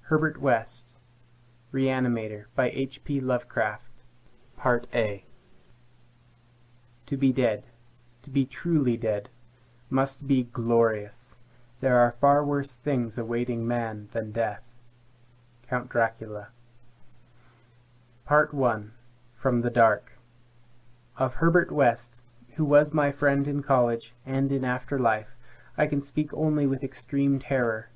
Herbert West, Reanimator by H.P. Lovecraft, Part A. To be dead, to be truly dead, must be glorious. There are far worse things awaiting man than death. Count Dracula. Part 1. From the Dark. Of Herbert West, who was my friend in college and in after life, I can speak only with extreme terror.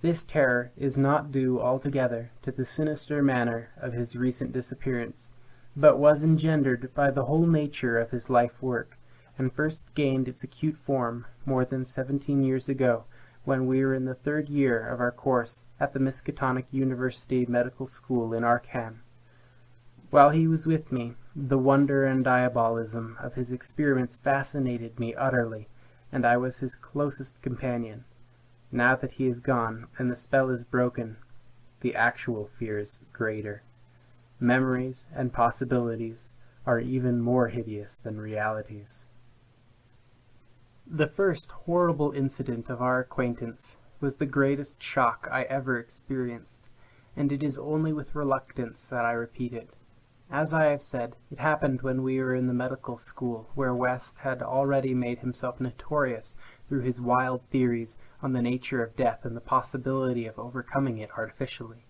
This terror is not due altogether to the sinister manner of his recent disappearance, but was engendered by the whole nature of his life work, and first gained its acute form more than 17 years ago, when we were in the 3rd year of our course at the Miskatonic University Medical School in Arkham. While he was with me, the wonder and diabolism of his experiments fascinated me utterly, and I was his closest companion. Now that he is gone, and the spell is broken, the actual fear is greater. Memories and possibilities are even more hideous than realities. The first horrible incident of our acquaintance was the greatest shock I ever experienced, and it is only with reluctance that I repeat it. As I have said, it happened when we were in the medical school, where West had already made himself notorious through his wild theories on the nature of death and the possibility of overcoming it artificially.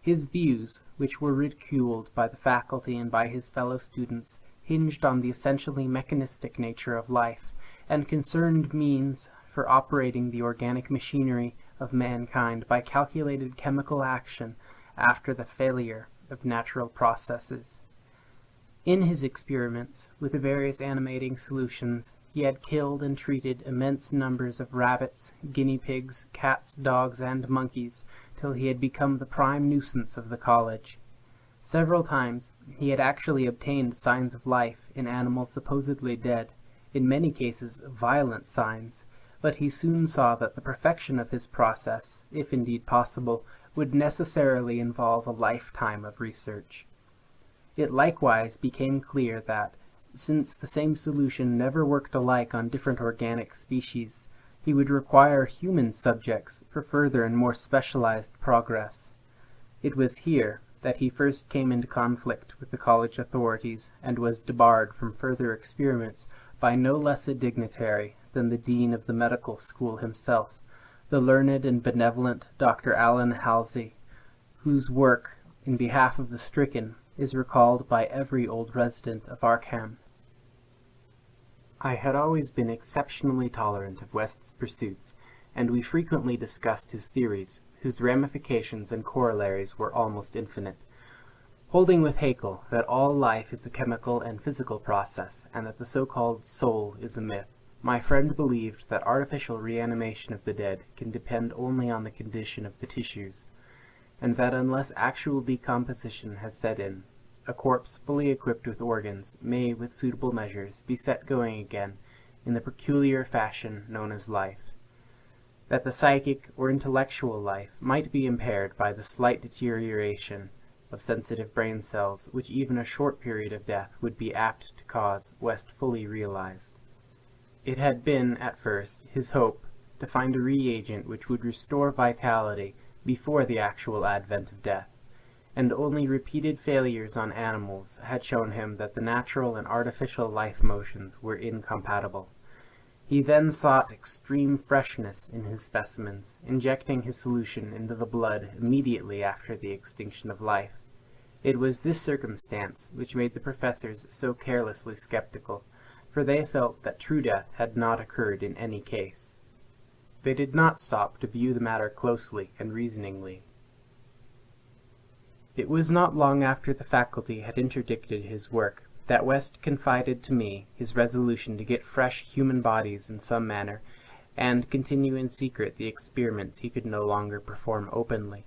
His views, which were ridiculed by the faculty and by his fellow students, hinged on the essentially mechanistic nature of life, and concerned means for operating the organic machinery of mankind by calculated chemical action after the failure of natural processes. In his experiments with the various animating solutions, he had killed and treated immense numbers of rabbits, guinea pigs, cats, dogs, and monkeys, till he had become the prime nuisance of the college. Several times he had actually obtained signs of life in animals supposedly dead, in many cases violent signs, but he soon saw that the perfection of his process, if indeed possible, would necessarily involve a lifetime of research. It likewise became clear that, since the same solution never worked alike on different organic species, he would require human subjects for further and more specialized progress. It was here that he first came into conflict with the college authorities, and was debarred from further experiments by no less a dignitary than the dean of the medical school himself, the learned and benevolent Dr. Allen Halsey, whose work in behalf of the stricken is recalled by every old resident of Arkham. I had always been exceptionally tolerant of West's pursuits, and we frequently discussed his theories, whose ramifications and corollaries were almost infinite. Holding with Haeckel that all life is a chemical and physical process, and that the so-called soul is a myth, my friend believed that artificial reanimation of the dead can depend only on the condition of the tissues, and that unless actual decomposition has set in, a corpse fully equipped with organs may, with suitable measures, be set going again in the peculiar fashion known as life. That the psychic or intellectual life might be impaired by the slight deterioration of sensitive brain cells, which even a short period of death would be apt to cause, West fully realized. It had been, at first, his hope to find a reagent which would restore vitality before the actual advent of death, and only repeated failures on animals had shown him that the natural and artificial life motions were incompatible. He then sought extreme freshness in his specimens, injecting his solution into the blood immediately after the extinction of life. It was this circumstance which made the professors so carelessly skeptical, for they felt that true death had not occurred in any case. They did not stop to view the matter closely and reasoningly. It was not long after the faculty had interdicted his work that West confided to me his resolution to get fresh human bodies in some manner, and continue in secret the experiments he could no longer perform openly.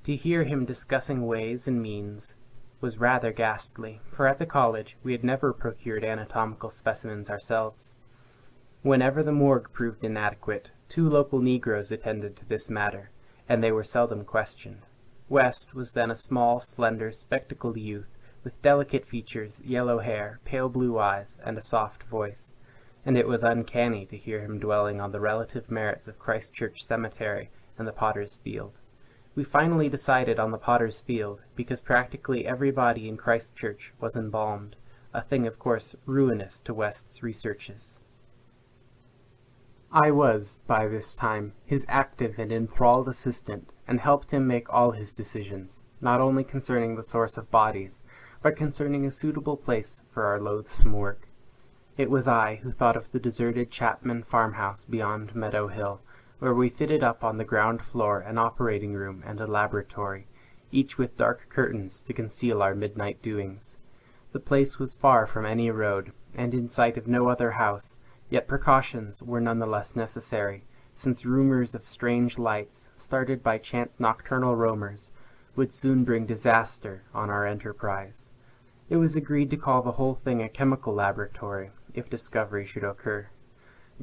To hear him discussing ways and means was rather ghastly, for at the college we had never procured anatomical specimens ourselves. Whenever the morgue proved inadequate, 2 local Negroes attended to this matter, and they were seldom questioned. West was then a small, slender, spectacled youth, with delicate features, yellow hair, pale blue eyes, and a soft voice, and it was uncanny to hear him dwelling on the relative merits of Christ Church Cemetery and the Potter's Field. We finally decided on the Potter's Field, because practically every body in Christchurch was embalmed, a thing of course ruinous to West's researches. I was, by this time, his active and enthralled assistant, and helped him make all his decisions, not only concerning the source of bodies, but concerning a suitable place for our loathsome work. It was I who thought of the deserted Chapman farmhouse beyond Meadow Hill, where we fitted up on the ground floor an operating room and a laboratory, each with dark curtains to conceal our midnight doings. The place was far from any road, and in sight of no other house, yet precautions were none the less necessary, since rumors of strange lights, started by chance nocturnal roamers, would soon bring disaster on our enterprise. It was agreed to call the whole thing a chemical laboratory, if discovery should occur.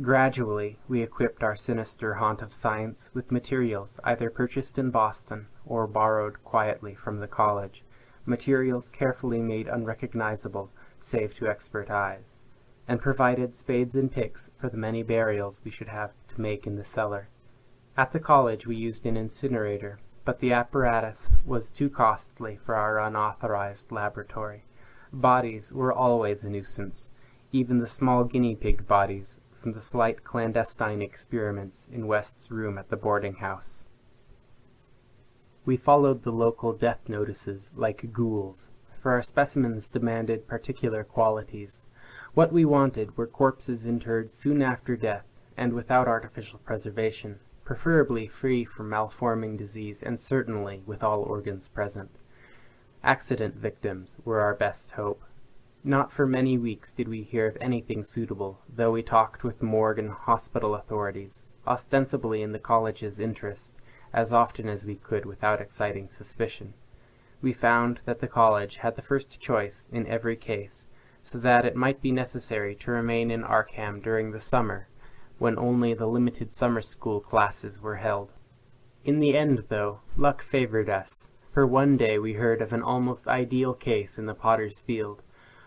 Gradually, we equipped our sinister haunt of science with materials either purchased in Boston or borrowed quietly from the college, materials carefully made unrecognizable save to expert eyes, and provided spades and picks for the many burials we should have to make in the cellar. At the college we used an incinerator, but the apparatus was too costly for our unauthorized laboratory. Bodies were always a nuisance, even the small guinea pig bodies from the slight clandestine experiments in West's room at the boarding house. We followed the local death notices like ghouls, for our specimens demanded particular qualities. What we wanted were corpses interred soon after death, and without artificial preservation, preferably free from malforming disease, and certainly with all organs present. Accident victims were our best hope. Not for many weeks did we hear of anything suitable, though we talked with morgue and hospital authorities, ostensibly in the college's interest, as often as we could without exciting suspicion. We found that the college had the first choice in every case, so that it might be necessary to remain in Arkham during the summer, when only the limited summer school classes were held. In the end, though, luck favored us, for one day we heard of an almost ideal case in the Potter's Field.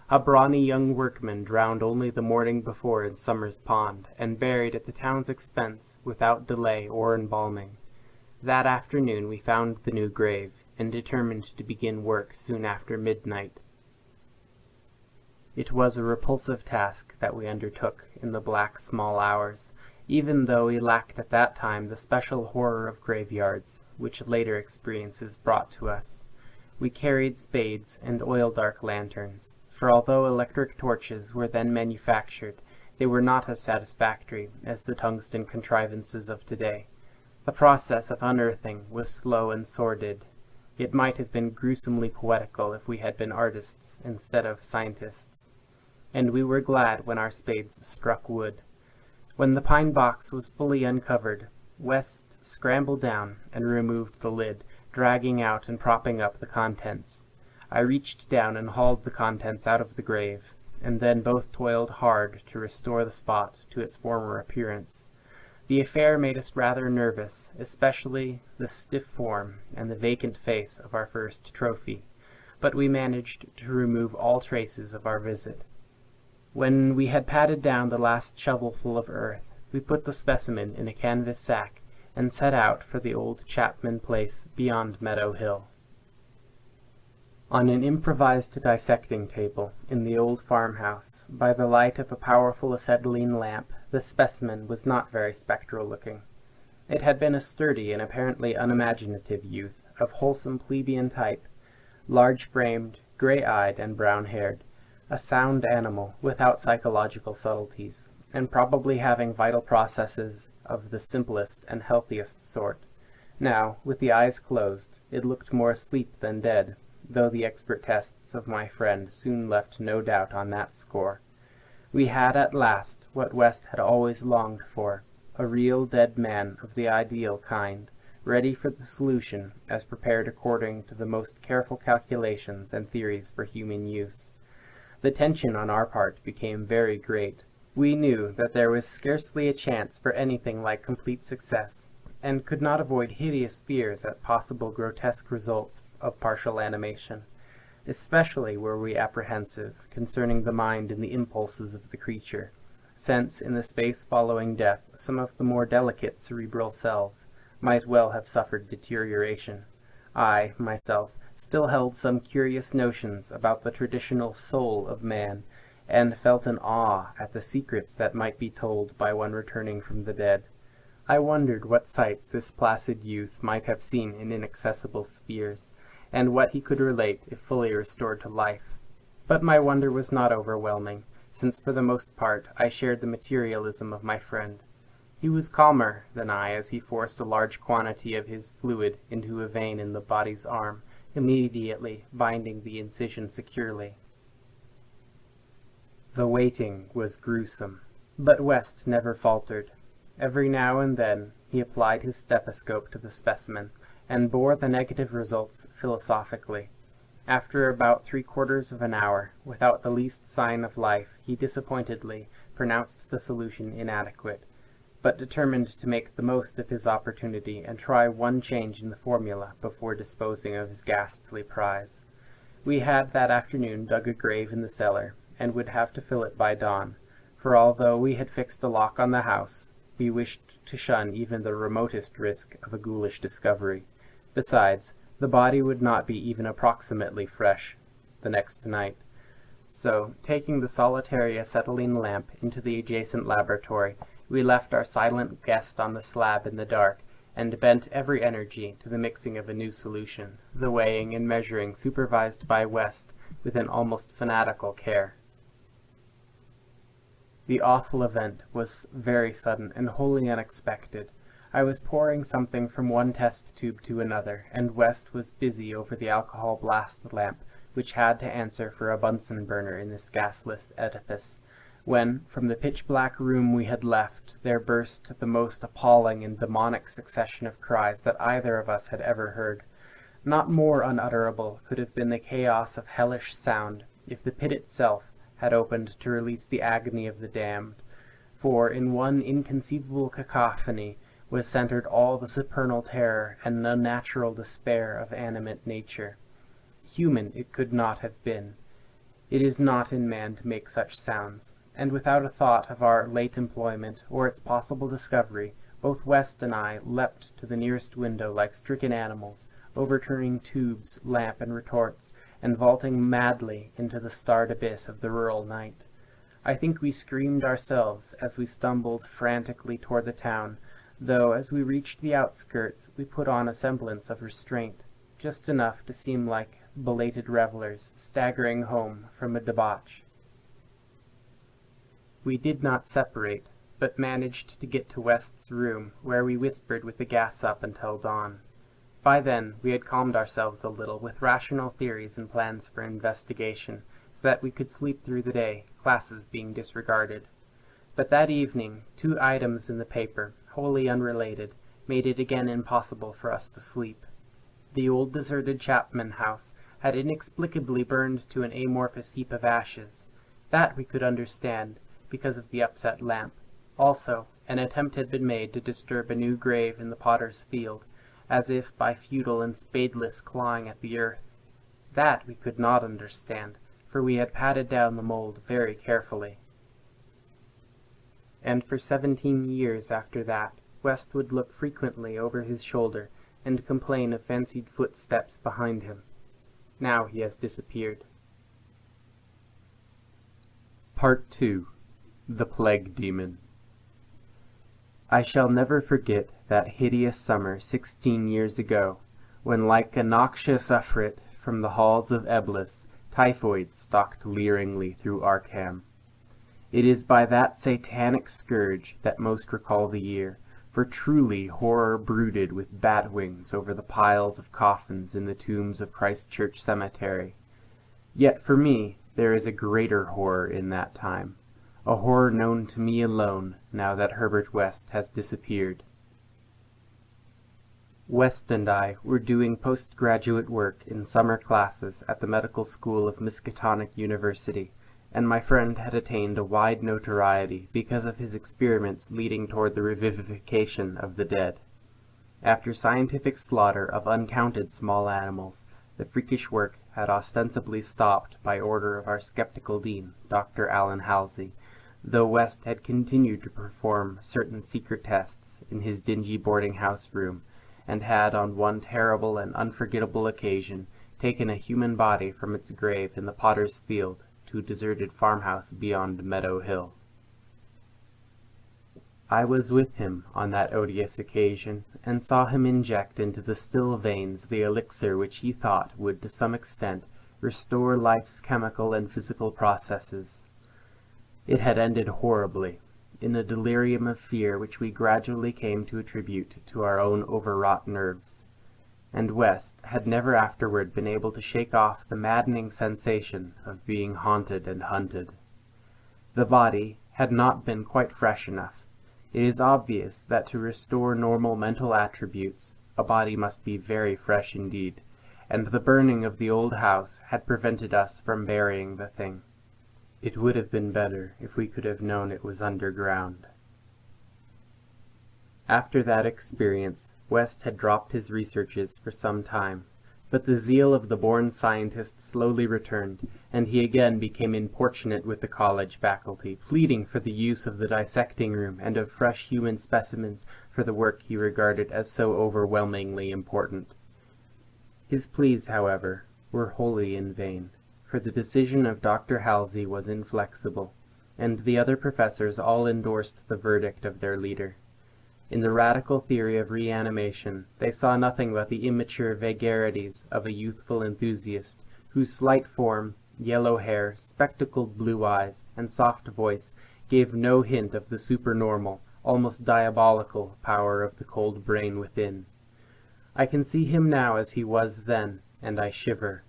A brawny young workman drowned only the morning before in Summer's Pond, and buried at the town's expense without delay or embalming. That afternoon we found the new grave, and determined to begin work soon after midnight. It was a repulsive task that we undertook in the black small hours, even though we lacked at that time the special horror of graveyards, which later experiences brought to us. We carried spades and oil-dark lanterns, for although electric torches were then manufactured, they were not as satisfactory as the tungsten contrivances of today. The process of unearthing was slow and sordid. It might have been gruesomely poetical if we had been artists instead of scientists. And we were glad when our spades struck wood. When the pine box was fully uncovered, West scrambled down and removed the lid, dragging out and propping up the contents. I reached down and hauled the contents out of the grave, and then both toiled hard to restore the spot to its former appearance. The affair made us rather nervous, especially the stiff form and the vacant face of our first trophy, but we managed to remove all traces of our visit. When we had patted down the last shovelful of earth, we put the specimen in a canvas sack and set out for the old Chapman place beyond Meadow Hill. On an improvised dissecting table in the old farmhouse, by the light of a powerful acetylene lamp, the specimen was not very spectral-looking. It had been a sturdy and apparently unimaginative youth, of wholesome plebeian type, large-framed, gray-eyed, and brown-haired, a sound animal without psychological subtleties, and probably having vital processes of the simplest and healthiest sort. Now, with the eyes closed, it looked more asleep than dead, though the expert tests of my friend soon left no doubt on that score. We had at last what West had always longed for, a real dead man of the ideal kind, ready for the solution as prepared according to the most careful calculations and theories for human use. The tension on our part became very great. We knew that there was scarcely a chance for anything like complete success, and could not avoid hideous fears at possible grotesque results of partial animation. Especially were we apprehensive concerning the mind and the impulses of the creature, since in the space following death some of the more delicate cerebral cells, might well have suffered deterioration. I, myself, still held some curious notions about the traditional soul of man, and felt an awe at the secrets that might be told by one returning from the dead. I wondered what sights this placid youth might have seen in inaccessible spheres, and what he could relate if fully restored to life. But my wonder was not overwhelming, since for the most part I shared the materialism of my friend. He was calmer than I as he forced a large quantity of his fluid into a vein in the body's arm, immediately binding the incision securely. The waiting was gruesome, but West never faltered. Every now and then he applied his stethoscope to the specimen, and bore the negative results philosophically. After about 3/4 of an hour, without the least sign of life, he disappointedly pronounced the solution inadequate, but determined to make the most of his opportunity and try one change in the formula before disposing of his ghastly prize. We had that afternoon dug a grave in the cellar, and would have to fill it by dawn, for although we had fixed a lock on the house, we wished to shun even the remotest risk of a ghoulish discovery. Besides, the body would not be even approximately fresh the next night. So, taking the solitary acetylene lamp into the adjacent laboratory, we left our silent guest on the slab in the dark, and bent every energy to the mixing of a new solution, the weighing and measuring supervised by West with an almost fanatical care. The awful event was very sudden and wholly unexpected. I was pouring something from one test tube to another, and West was busy over the alcohol blast lamp, which had to answer for a Bunsen burner in this gasless edifice, when, from the pitch-black room we had left, there burst the most appalling and demonic succession of cries that either of us had ever heard. Not more unutterable could have been the chaos of hellish sound if the pit itself had opened to release the agony of the damned, for in one inconceivable cacophony was centered all the supernal terror and unnatural despair of animate nature. Human it could not have been. It is not in man to make such sounds, and without a thought of our late employment or its possible discovery, both West and I leapt to the nearest window like stricken animals, overturning tubes, lamp, and retorts, and vaulting madly into the starred abyss of the rural night. I think we screamed ourselves as we stumbled frantically toward the town, though as we reached the outskirts we put on a semblance of restraint, just enough to seem like belated revelers staggering home from a debauch. We did not separate, but managed to get to West's room, where we whispered with the gas up until dawn. By then we had calmed ourselves a little with rational theories and plans for investigation, so that we could sleep through the day, classes being disregarded. But that evening 2 items in the paper, wholly unrelated, made it again impossible for us to sleep. The old deserted Chapman house had inexplicably burned to an amorphous heap of ashes. That we could understand, because of the upset lamp. Also, an attempt had been made to disturb a new grave in the potter's field, as if by futile and spadeless clawing at the earth. That we could not understand, for we had patted down the mold very carefully. And for 17 years after that, West would look frequently over his shoulder and complain of fancied footsteps behind him. Now he has disappeared. Part 2. The Plague Demon. I shall never forget that hideous summer 16 years ago, when like a noxious Ifrit from the halls of Eblis, typhoid stalked leeringly through Arkham. It is by that satanic scourge that most recall the year, for truly horror brooded with bat wings over the piles of coffins in the tombs of Christ Church Cemetery. Yet for me there is a greater horror in that time, a horror known to me alone now that Herbert West has disappeared. West and I were doing postgraduate work in summer classes at the medical school of Miskatonic University, and my friend had attained a wide notoriety because of his experiments leading toward the revivification of the dead. After scientific slaughter of uncounted small animals, the freakish work had ostensibly stopped by order of our skeptical dean, Dr. Allen Halsey, though West had continued to perform certain secret tests in his dingy boarding-house room, and had, on one terrible and unforgettable occasion, taken a human body from its grave in the potter's field to a deserted farmhouse beyond Meadow Hill. I was with him on that odious occasion, and saw him inject into the still veins the elixir which he thought would, to some extent, restore life's chemical and physical processes. It had ended horribly, in a delirium of fear which we gradually came to attribute to our own overwrought nerves, and West had never afterward been able to shake off the maddening sensation of being haunted and hunted. The body had not been quite fresh enough. It is obvious that to restore normal mental attributes, a body must be very fresh indeed, and the burning of the old house had prevented us from burying the thing. It would have been better if we could have known it was underground. After that experience, West had dropped his researches for some time, but the zeal of the born scientist slowly returned, and he again became importunate with the college faculty, pleading for the use of the dissecting room and of fresh human specimens for the work he regarded as so overwhelmingly important. His pleas, however, were wholly in vain, for the decision of Dr. Halsey was inflexible, and the other professors all endorsed the verdict of their leader. In the radical theory of reanimation, they saw nothing but the immature vagaries of a youthful enthusiast, whose slight form, yellow hair, spectacled blue eyes, and soft voice gave no hint of the supernormal, almost diabolical power of the cold brain within. I can see him now as he was then, and I shiver.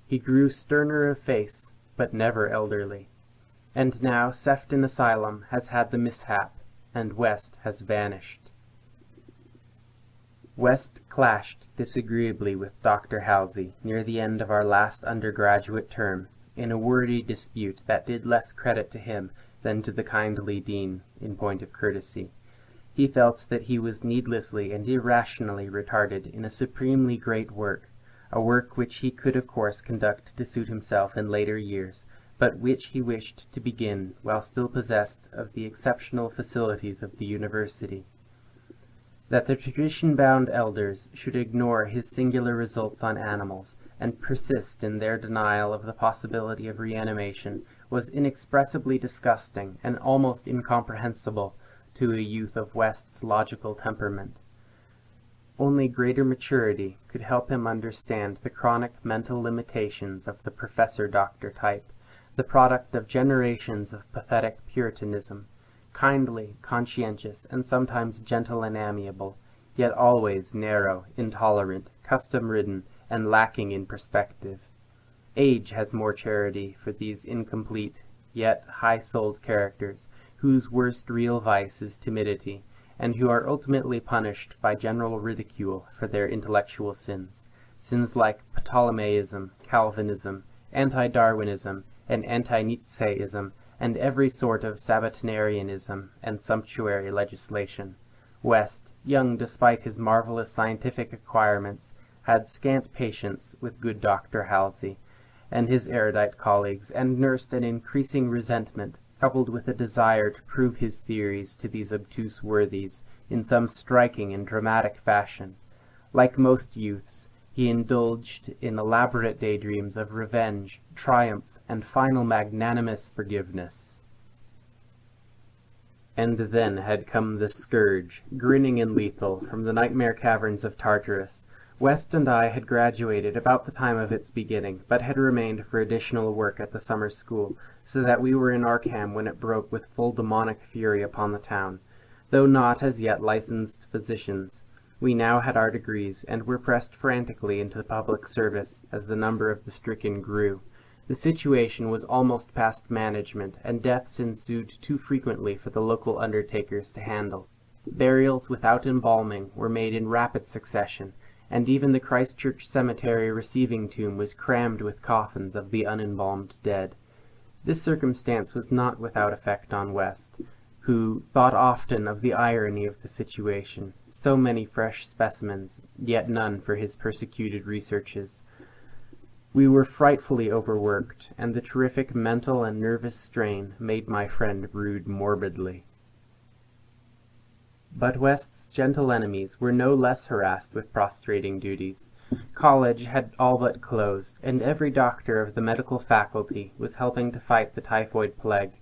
He grew sterner of face, but never elderly. And now Sefton Asylum has had the mishap, and West has vanished. West clashed disagreeably with Dr. Halsey near the end of our last undergraduate term, in a wordy dispute that did less credit to him than to the kindly dean, in point of courtesy. He felt that he was needlessly and irrationally retarded in a supremely great work, a work which he could of course conduct to suit himself in later years, but which he wished to begin while still possessed of the exceptional facilities of the university. That the tradition-bound elders should ignore his singular results on animals, and persist in their denial of the possibility of reanimation, was inexpressibly disgusting and almost incomprehensible to a youth of West's logical temperament. Only greater maturity could help him understand the chronic mental limitations of the professor-doctor type, the product of generations of pathetic puritanism, kindly, conscientious, and sometimes gentle and amiable, yet always narrow, intolerant, custom-ridden, and lacking in perspective. Age has more charity for these incomplete, yet high-souled characters, whose worst real vice is timidity, and who are ultimately punished by general ridicule for their intellectual sins, sins like Ptolemaicism, Calvinism, anti-Darwinism, and anti-Nietzscheism, and every sort of Sabbatarianism and sumptuary legislation. West, young despite his marvelous scientific acquirements, had scant patience with good Dr. Halsey and his erudite colleagues, and nursed an increasing resentment, coupled with a desire to prove his theories to these obtuse worthies in some striking and dramatic fashion. Like most youths, he indulged in elaborate daydreams of revenge, triumph, and final magnanimous forgiveness. And then had come the scourge, grinning and lethal, from the nightmare caverns of Tartarus. West and I had graduated about the time of its beginning, but had remained for additional work at the summer school, so that we were in Arkham when it broke with full demonic fury upon the town. Though not as yet licensed physicians, we now had our degrees, and were pressed frantically into the public service as the number of the stricken grew. The situation was almost past management, and deaths ensued too frequently for the local undertakers to handle. Burials without embalming were made in rapid succession, and even the Christchurch Cemetery receiving tomb was crammed with coffins of the unembalmed dead. This circumstance was not without effect on West, who thought often of the irony of the situation. So many fresh specimens, yet none for his persecuted researches. We were frightfully overworked, and the terrific mental and nervous strain made my friend brood morbidly. But West's gentle enemies were no less harassed with prostrating duties. College had all but closed, and every doctor of the medical faculty was helping to fight the typhoid plague.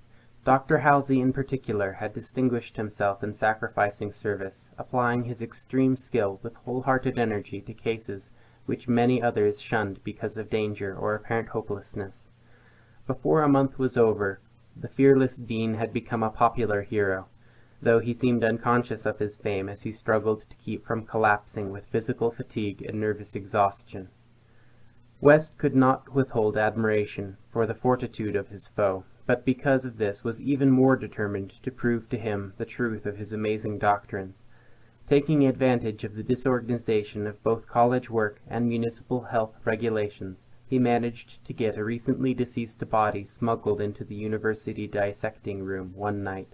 Dr. Halsey in particular had distinguished himself in sacrificing service, applying his extreme skill with wholehearted energy to cases which many others shunned because of danger or apparent hopelessness. Before a month was over, the fearless dean had become a popular hero, though he seemed unconscious of his fame as he struggled to keep from collapsing with physical fatigue and nervous exhaustion. West could not withhold admiration for the fortitude of his foe, but because of this was even more determined to prove to him the truth of his amazing doctrines. Taking advantage of the disorganization of both college work and municipal health regulations, he managed to get a recently deceased body smuggled into the university dissecting room one night,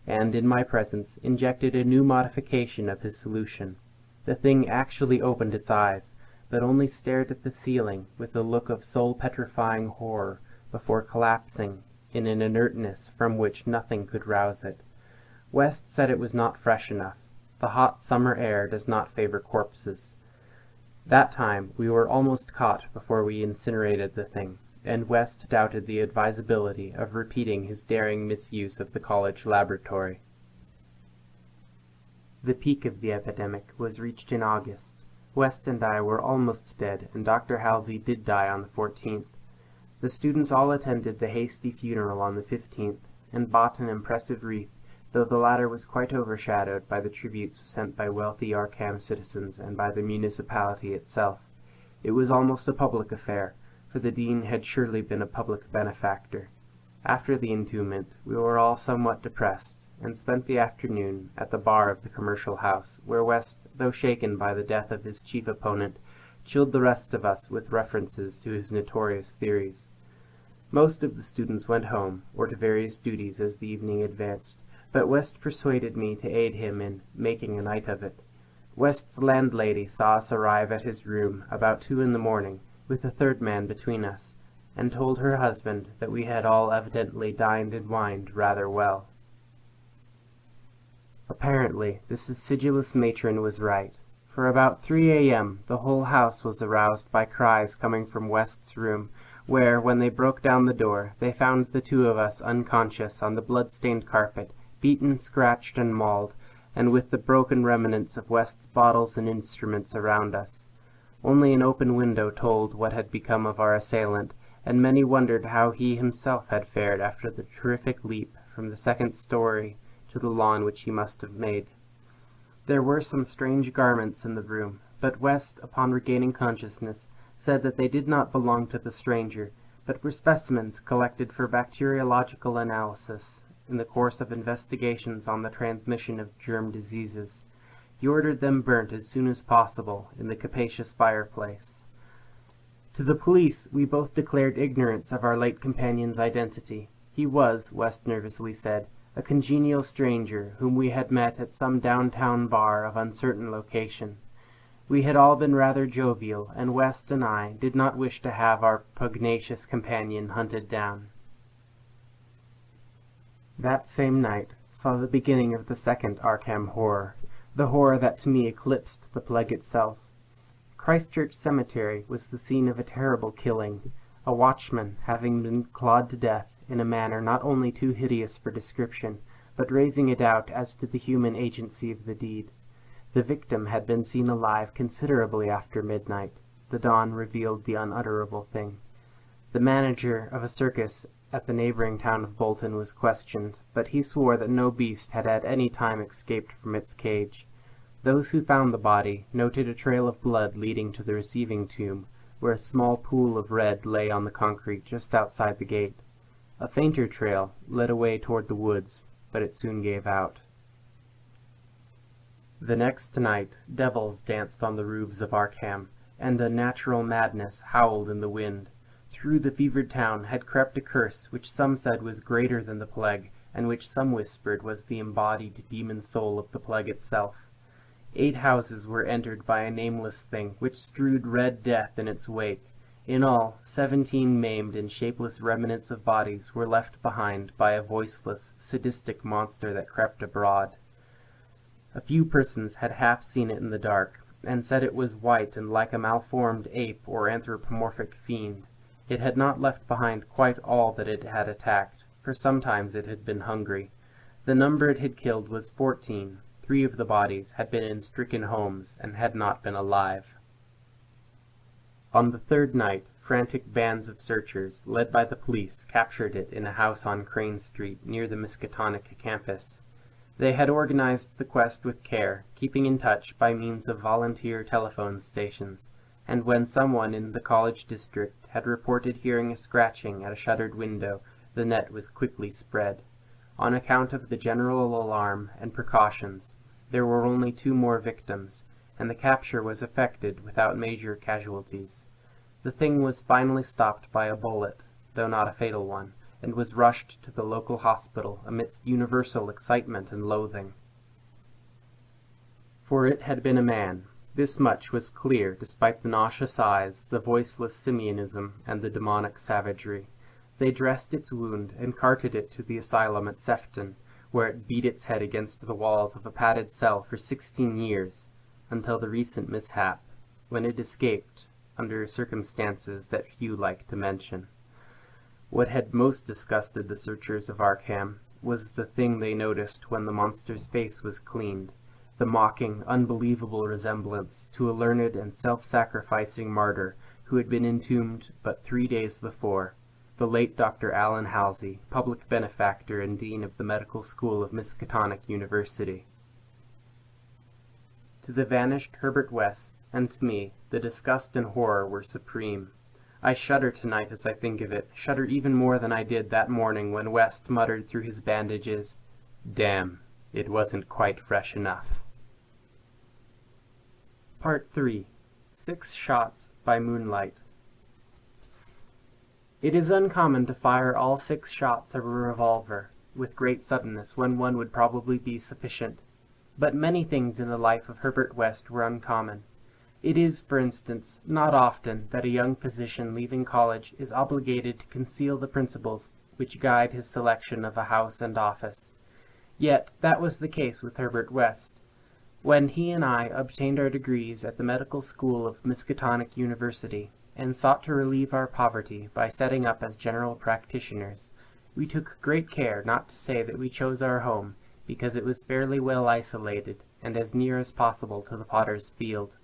and, in my presence, injected a new modification of his solution. The thing actually opened its eyes, but only stared at the ceiling with a look of soul-petrifying horror before collapsing in an inertness from which nothing could rouse it. West said it was not fresh enough. The hot summer air does not favor corpses. That time we were almost caught before we incinerated the thing, and West doubted the advisability of repeating his daring misuse of the college laboratory. The peak of the epidemic was reached in August. West and I were almost dead, and Dr. Halsey did die on the 14th. The students all attended the hasty funeral on the 15th, and bought an impressive wreath, though the latter was quite overshadowed by the tributes sent by wealthy Arkham citizens and by the municipality itself. It was almost a public affair, for the dean had surely been a public benefactor. After the entombment, we were all somewhat depressed, and spent the afternoon at the bar of the commercial house, where West, though shaken by the death of his chief opponent, chilled the rest of us with references to his notorious theories. Most of the students went home, or to various duties as the evening advanced, but West persuaded me to aid him in making a night of it. West's landlady saw us arrive at his room about 2 a.m, with a third man between us, and told her husband that we had all evidently dined and wined rather well. Apparently, this acidulous matron was right, for about 3 a.m. the whole house was aroused by cries coming from West's room, where, when they broke down the door, they found the two of us unconscious on the blood-stained carpet, beaten, scratched, and mauled, and with the broken remnants of West's bottles and instruments around us. Only an open window told what had become of our assailant, and many wondered how he himself had fared after the terrific leap from the second story to the lawn which he must have made. There were some strange garments in the room, but West, upon regaining consciousness, said that they did not belong to the stranger, but were specimens collected for bacteriological analysis in the course of investigations on the transmission of germ diseases. He ordered them burnt as soon as possible in the capacious fireplace. To the police we both declared ignorance of our late companion's identity. He was, West nervously said, a congenial stranger whom we had met at some downtown bar of uncertain location. We had all been rather jovial, and West and I did not wish to have our pugnacious companion hunted down. That same night saw the beginning of the second Arkham horror, the horror that to me eclipsed the plague itself. Christchurch Cemetery was the scene of a terrible killing, a watchman having been clawed to death in a manner not only too hideous for description, but raising a doubt as to the human agency of the deed. The victim had been seen alive considerably after midnight. The dawn revealed the unutterable thing. The manager of a circus at the neighboring town of Bolton was questioned, but he swore that no beast had at any time escaped from its cage. Those who found the body noted a trail of blood leading to the receiving tomb, where a small pool of red lay on the concrete just outside the gate. A fainter trail led away toward the woods, but it soon gave out. The next night devils danced on the roofs of Arkham, and unnatural madness howled in the wind. Through the fevered town had crept a curse which some said was greater than the plague, and which some whispered was the embodied demon soul of the plague itself. 8 houses were entered by a nameless thing, which strewed red death in its wake. In all, 17 maimed and shapeless remnants of bodies were left behind by a voiceless, sadistic monster that crept abroad. A few persons had half seen it in the dark, and said it was white and like a malformed ape or anthropomorphic fiend. It had not left behind quite all that it had attacked, for sometimes it had been hungry. The number it had killed was 14. 3 of the bodies had been in stricken homes and had not been alive. On the 3rd night, frantic bands of searchers, led by the police, captured it in a house on Crane Street near the Miskatonic campus. They had organized the quest with care, keeping in touch by means of volunteer telephone stations, and when someone in the college district had reported hearing a scratching at a shuttered window, the net was quickly spread. On account of the general alarm and precautions, there were only 2 more victims, and the capture was effected without major casualties. The thing was finally stopped by a bullet, though not a fatal one, and was rushed to the local hospital amidst universal excitement and loathing. For it had been a man. This much was clear, despite the nauseous eyes, the voiceless simianism, and the demonic savagery. They dressed its wound and carted it to the asylum at Sefton, where it beat its head against the walls of a padded cell for 16 years, until the recent mishap, when it escaped, under circumstances that few like to mention. What had most disgusted the searchers of Arkham was the thing they noticed when the monster's face was cleaned, the mocking, unbelievable resemblance to a learned and self-sacrificing martyr who had been entombed but 3 days before, the late Dr. Allen Halsey, public benefactor and dean of the medical school of Miskatonic University. To the vanished Herbert West, and to me, the disgust and horror were supreme. I shudder tonight as I think of it, shudder even more than I did that morning when West muttered through his bandages, "Damn, it wasn't quite fresh enough." Part 3. 6 Shots by Moonlight. It is uncommon to fire all 6 shots of a revolver, with great suddenness, when one would probably be sufficient. But many things in the life of Herbert West were uncommon. It is, for instance, not often that a young physician leaving college is obligated to conceal the principles which guide his selection of a house and office. Yet that was the case with Herbert West. When he and I obtained our degrees at the medical school of Miskatonic University, and sought to relieve our poverty by setting up as general practitioners, we took great care not to say that we chose our home because it was fairly well isolated and as near as possible to the potter's field.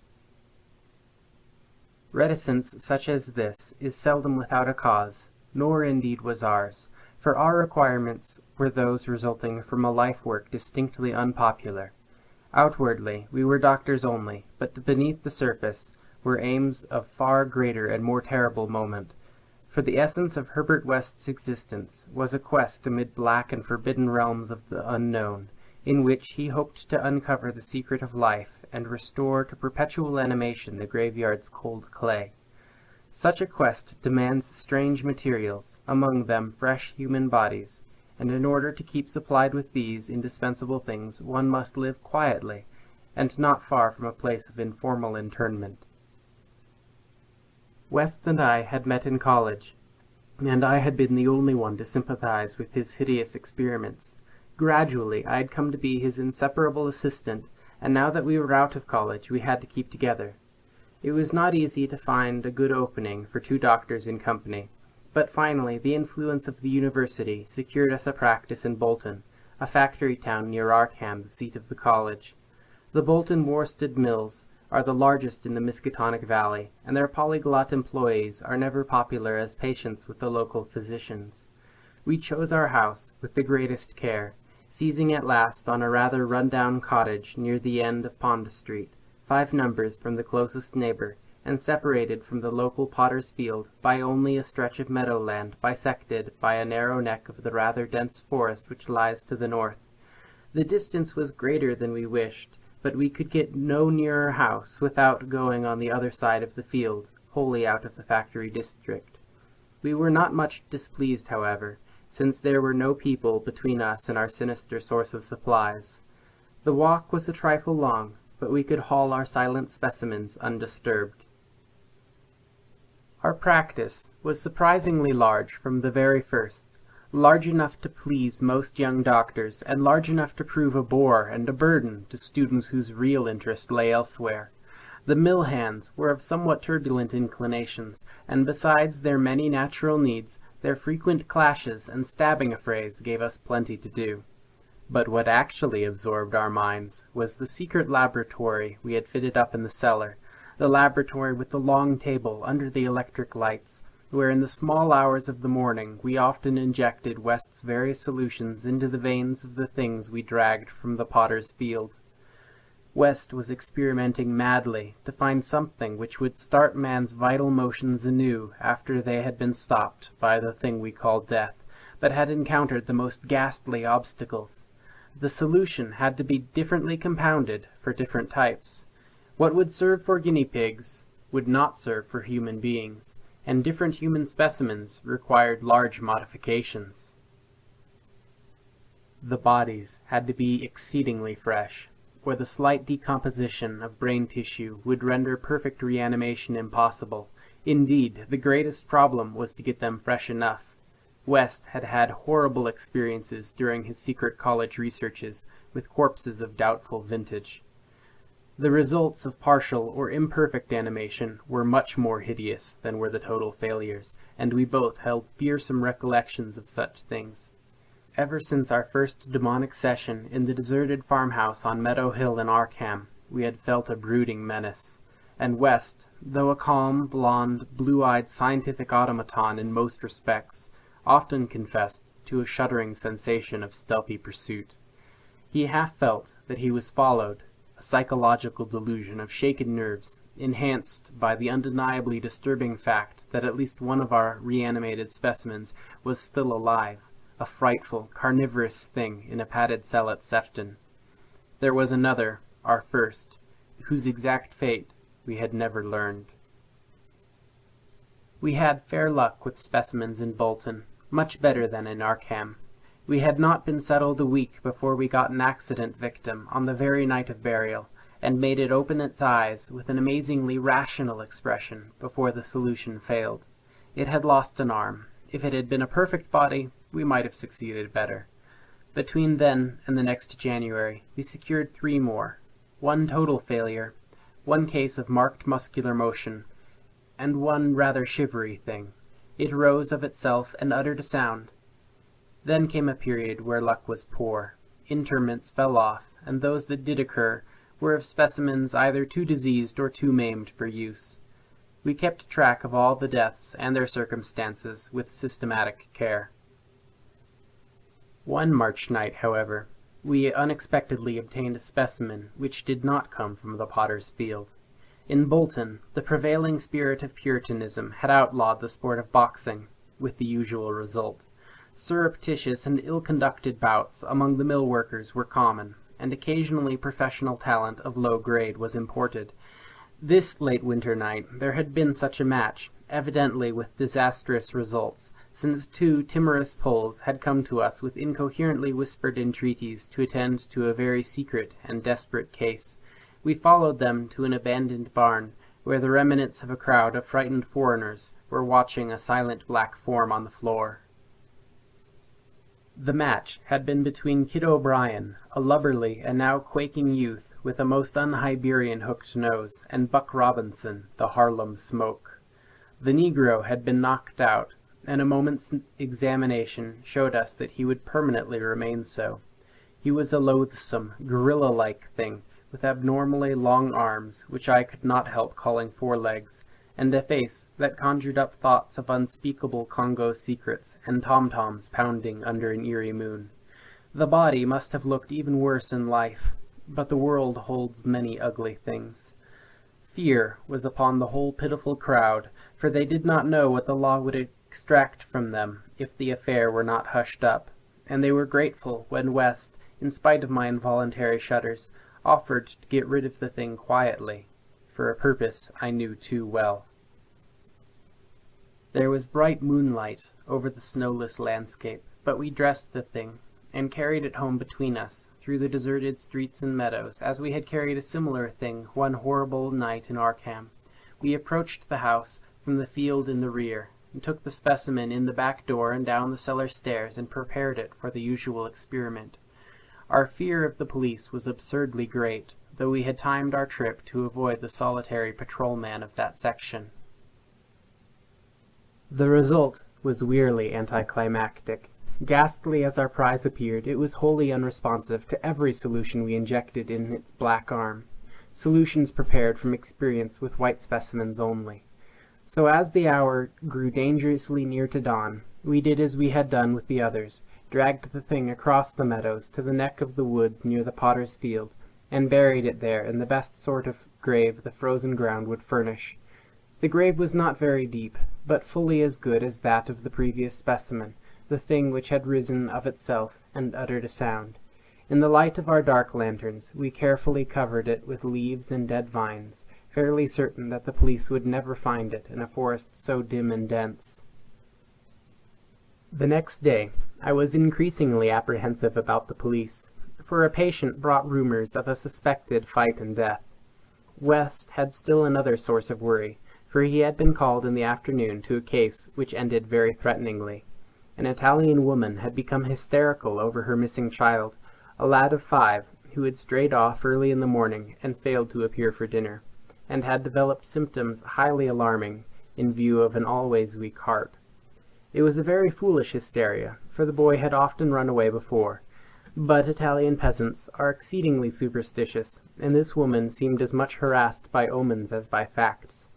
Reticence such as this is seldom without a cause, nor indeed was ours, for our requirements were those resulting from a life work distinctly unpopular. Outwardly, we were doctors only, but beneath the surface were aims of far greater and more terrible moment, for the essence of Herbert West's existence was a quest amid black and forbidden realms of the unknown, in which he hoped to uncover the secret of life and restore to perpetual animation the graveyard's cold clay. Such a quest demands strange materials, among them fresh human bodies, and in order to keep supplied with these indispensable things one must live quietly, and not far from a place of informal internment. West and I had met in college, and I had been the only one to sympathize with his hideous experiments. Gradually I had come to be his inseparable assistant, and now that we were out of college we had to keep together. It was not easy to find a good opening for 2 doctors in company, but finally the influence of the university secured us a practice in Bolton, a factory town near Arkham, the seat of the college. The Bolton worsted mills are the largest in the Miskatonic Valley, and their polyglot employees are never popular as patients with the local physicians. We chose our house with the greatest care, seizing at last on a rather run-down cottage near the end of Pond Street, 5 numbers from the closest neighbor, and separated from the local potter's field by only a stretch of meadowland bisected by a narrow neck of the rather dense forest which lies to the north. The distance was greater than we wished, but we could get no nearer house without going on the other side of the field, wholly out of the factory district. We were not much displeased, however, since there were no people between us and our sinister source of supplies. The walk was a trifle long, but we could haul our silent specimens undisturbed. Our practice was surprisingly large from the very first. large enough to please most young doctors, and large enough to prove a bore and a burden to students whose real interest lay elsewhere. The mill hands were of somewhat turbulent inclinations, and besides their many natural needs, their frequent clashes and stabbing affrays gave us plenty to do. But what actually absorbed our minds was the secret laboratory we had fitted up in the cellar, the laboratory with the long table under the electric lights, where in the small hours of the morning we often injected West's various solutions into the veins of the things we dragged from the potter's field. West was experimenting madly to find something which would start man's vital motions anew after they had been stopped by the thing we call death, but had encountered the most ghastly obstacles. The solution had to be differently compounded for different types. What would serve for guinea pigs would not serve for human beings, and different human specimens required large modifications. The bodies had to be exceedingly fresh, or the slight decomposition of brain tissue would render perfect reanimation impossible. Indeed, the greatest problem was to get them fresh enough. West had had horrible experiences during his secret college researches with corpses of doubtful vintage. The results of partial or imperfect animation were much more hideous than were the total failures, and we both held fearsome recollections of such things. Ever since our first demonic session in the deserted farmhouse on Meadow Hill in Arkham, we had felt a brooding menace, and West, though a calm, blond, blue-eyed scientific automaton in most respects, often confessed to a shuddering sensation of stealthy pursuit. He half felt that he was followed, a psychological delusion of shaken nerves, enhanced by the undeniably disturbing fact that at least one of our reanimated specimens was still alive, a frightful, carnivorous thing in a padded cell at Sefton. There was another, our first, whose exact fate we had never learned. We had fair luck with specimens in Bolton, much better than in Arkham. We had not been settled a week before we got an accident victim on the very night of burial, and made it open its eyes with an amazingly rational expression before the solution failed. It had lost an arm. If it had been a perfect body, we might have succeeded better. Between then and the next January, we secured 3 more. 1 total failure, 1 case of marked muscular motion, and 1 rather shivery thing. It rose of itself and uttered a sound. Then came a period where luck was poor. Interments fell off, and those that did occur were of specimens either too diseased or too maimed for use. We kept track of all the deaths and their circumstances with systematic care. One March night, however, we unexpectedly obtained a specimen which did not come from the potter's field. In Bolton, the prevailing spirit of Puritanism had outlawed the sport of boxing, with the usual result. Surreptitious and ill-conducted bouts among the mill workers were common, and occasionally professional talent of low grade was imported. This late winter night there had been such a match, evidently with disastrous results, since 2 timorous Poles had come to us with incoherently whispered entreaties to attend to a very secret and desperate case. We followed them to an abandoned barn, where the remnants of a crowd of frightened foreigners were watching a silent black form on the floor. The match had been between Kid O'Brien, a lubberly and now quaking youth with a most un-Iberian hooked nose, and Buck Robinson, the Harlem Smoke. The Negro had been knocked out, and a moment's examination showed us that he would permanently remain so. He was a loathsome, gorilla-like thing, with abnormally long arms, which I could not help calling forelegs, and a face that conjured up thoughts of unspeakable Congo secrets and tom-toms pounding under an eerie moon. The body must have looked even worse in life, but the world holds many ugly things. Fear was upon the whole pitiful crowd, for they did not know what the law would extract from them if the affair were not hushed up, and they were grateful when West, in spite of my involuntary shudders, offered to get rid of the thing quietly, for a purpose I knew too well. There was bright moonlight over the snowless landscape, but we dressed the thing, and carried it home between us, through the deserted streets and meadows, as we had carried a similar thing one horrible night in Arkham. We approached the house from the field in the rear, and took the specimen in the back door and down the cellar stairs and prepared it for the usual experiment. Our fear of the police was absurdly great, though we had timed our trip to avoid the solitary patrolman of that section. The result was wearily anticlimactic. Ghastly as our prize appeared, it was wholly unresponsive to every solution we injected in its black arm. Solutions prepared from experience with white specimens only. So as the hour grew dangerously near to dawn, we did as we had done with the others, dragged the thing across the meadows to the neck of the woods near the potter's field, and buried it there in the best sort of grave the frozen ground would furnish. The grave was not very deep, but fully as good as that of the previous specimen, the thing which had risen of itself and uttered a sound. In the light of our dark lanterns, we carefully covered it with leaves and dead vines, fairly certain that the police would never find it in a forest so dim and dense. The next day, I was increasingly apprehensive about the police, for a patient brought rumors of a suspected fight and death. West had still another source of worry, for he had been called in the afternoon to a case which ended very threateningly. An Italian woman had become hysterical over her missing child, a lad of 5, who had strayed off early in the morning and failed to appear for dinner, and had developed symptoms highly alarming in view of an always weak heart. It was a very foolish hysteria, for the boy had often run away before, but Italian peasants are exceedingly superstitious, and this woman seemed as much harassed by omens as by facts.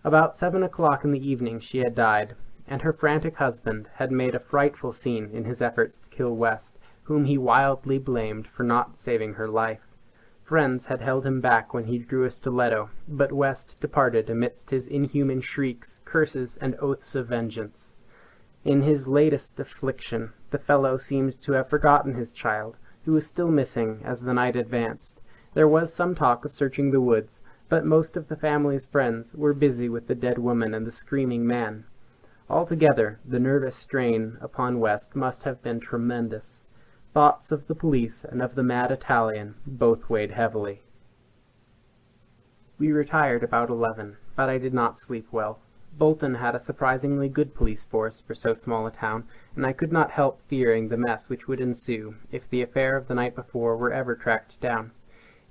About 7 o'clock in the evening she had died, and her frantic husband had made a frightful scene in his efforts to kill West, whom he wildly blamed for not saving her life. Friends had held him back when he drew a stiletto, but West departed amidst his inhuman shrieks, curses, and oaths of vengeance. In his latest affliction, the fellow seemed to have forgotten his child, who was still missing as the night advanced. There was some talk of searching the woods, but most of the family's friends were busy with the dead woman and the screaming man. Altogether, the nervous strain upon West must have been tremendous. Thoughts of the police and of the mad Italian both weighed heavily. We retired about 11, but I did not sleep well. Bolton had a surprisingly good police force for so small a town, and I could not help fearing the mess which would ensue if the affair of the night before were ever tracked down.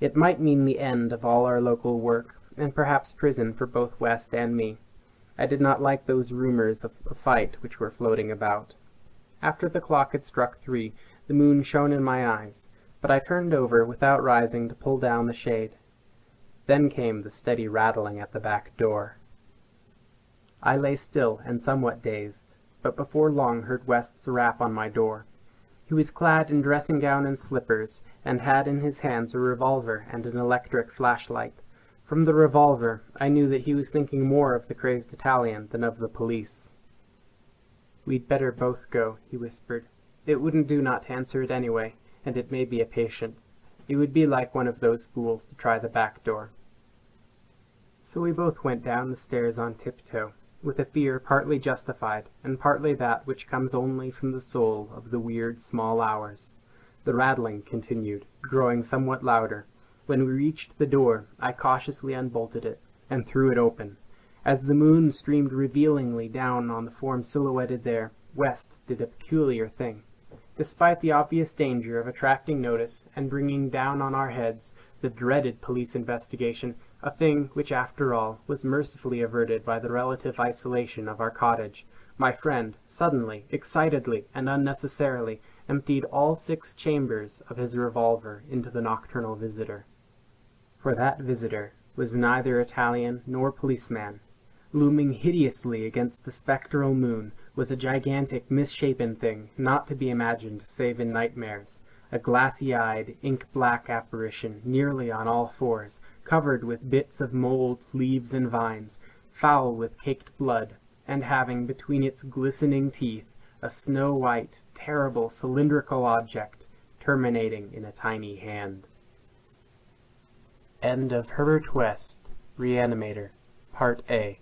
It might mean the end of all our local work, and perhaps prison for both West and me. I did not like those rumors of a fight which were floating about. After the clock had struck 3, the moon shone in my eyes, but I turned over without rising to pull down the shade. Then came the steady rattling at the back door. I lay still and somewhat dazed, but before long heard West's rap on my door. He was clad in dressing-gown and slippers, and had in his hands a revolver and an electric flashlight. From the revolver, I knew that he was thinking more of the crazed Italian than of the police. "We'd better both go," he whispered. "It wouldn't do not to answer it anyway, and it may be a patient. It would be like one of those fools to try the back door." So we both went down the stairs on tiptoe, with a fear partly justified, and partly that which comes only from the soul of the weird small hours. The rattling continued, growing somewhat louder. When we reached the door, I cautiously unbolted it, and threw it open. As the moon streamed revealingly down on the form silhouetted there, West did a peculiar thing. Despite the obvious danger of attracting notice and bringing down on our heads the dreaded police investigation, a thing which, after all, was mercifully averted by the relative isolation of our cottage, my friend suddenly, excitedly, and unnecessarily emptied all 6 chambers of his revolver into the nocturnal visitor. For that visitor was neither Italian nor policeman. Looming hideously against the spectral moon was a gigantic, misshapen thing not to be imagined save in nightmares, a glassy-eyed, ink-black apparition nearly on all 4s, covered with bits of mold, leaves, and vines, foul with caked blood, and having between its glistening teeth a snow-white, terrible, cylindrical object, terminating in a tiny hand. End of Herbert West, Reanimator, Part A.